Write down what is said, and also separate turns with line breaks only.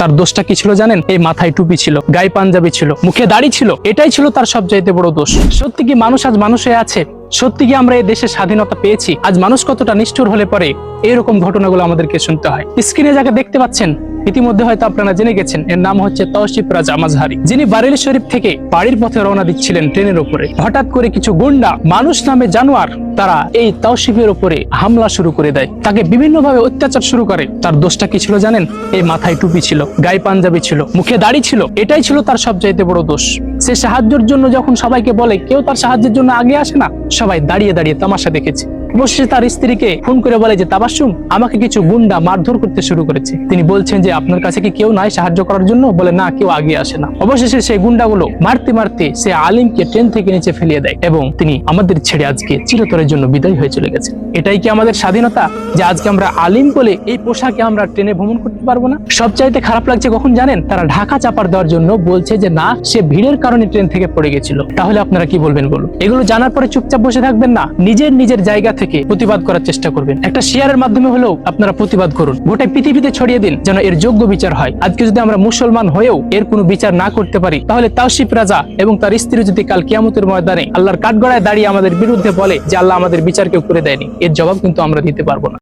তার দোষটা কি ছিল জানেন? এই মাথায় টুপি ছিল, গায়ে পাঞ্জাবি ছিল, মুখে দাড়ি ছিল, এটাই ছিল তার সবচাইতে বড় দোষ। সত্যি কি মানুষ আজ মানুষ হয়ে আছে? সত্যি কি আমরা এই দেশের স্বাধীনতা পেয়েছি? আজ মানুষ কতটা নিষ্ঠুর হলে পরে এরকম ঘটনাগুলো আমাদেরকে শুনতে হয়। স্ক্রিনে যাকে দেখতে পাচ্ছেন ইতিমধ্যে হয়তো আপনারা জেনে গেছেন, এর নাম হচ্ছে তৌসিফ রাজা মাজহারি, যিনি বারেলি শরীফ থেকে বাড়ির পথে রওনা দিচ্ছিলেন ট্রেনের উপরে। হঠাৎ করে কিছু গুন্ডা, মানুষ নামে জানোয়ার, তারা এই তৌসিফের উপরে হামলা শুরু করে দেয়, তাকে বিভিন্নভাবে অত্যাচার শুরু করে। তার দোষটা কি ছিল জানেন? এই মাথায় টুপি ছিল, গায়ে পাঞ্জাবি ছিল, মুখে দাড়ি ছিল, এটাই ছিল তার সবচাইতে বড় দোষ। সে সাহায্যের জন্য যখন সবাইকে বলে, কেউ তার সাহায্যের জন্য আগে আসে না, সবাই দাঁড়িয়ে দাঁড়িয়ে তামাশা দেখেছে। অবশেষে তার স্ত্রীকে ফোন করে বলে যে, তাবাসসুম, আমাকে কিছু গুন্ডা মারধর করতে শুরু করেছে। তিনি বলছেন যে, আপনার কাছে কি কেউ নাই সাহায্য করার জন্য? বলে, না, কেউ আগে আসে না। অবশেষে সেই গুন্ডাগুলো মারতে মারতে সে আলিমকে ট্রেন থেকে নিচে ফেলিয়ে দেয় এবং তিনি আমাদের ছেড়ে আজকে চিরতরের জন্য বিদায় হয়ে চলে গেছে। এটাই কি আমাদের স্বাধীনতা, যে আজকে আমরা আলিম বলে এই পোশাকে আমরা ট্রেনে ভ্রমণ করতে পারবো না? সবচাইতে খারাপ লাগছে কখন জানেন? তারা ঢাকা চাপার দেওয়ার জন্য বলছে যে না, সে ভিড়ের কারণে ট্রেন থেকে পড়ে গেছিল। তাহলে আপনারা কি বলবেন বলুন? এগুলো জানার পরে চুপচাপ বসে থাকবেন না, নিজের জায়গা থেকে প্রতিবাদ করার চেষ্টা করবেন। একটা শেয়ারের মাধ্যমে হলেও আপনারা প্রতিবাদ করুন, গোটা পৃথিবীতে ছড়িয়ে দিন, যেন এর যোগ্য বিচার হয়। আজকে যদি আমরা মুসলমান হয়েও এর কোনো বিচার না করতে পারি, তাহলে তৌসিফ রাজা এবং তার স্ত্রী যদি কাল কিয়ামতের ময়দানে আল্লাহর কাঠগড়ায় দাঁড়িয়ে আমাদের বিরুদ্ধে বলে যে আল্লাহ আমাদের বিচার কেউ করে দেয়নি, এর জবাব কিন্তু আমরা দিতে পারবো না।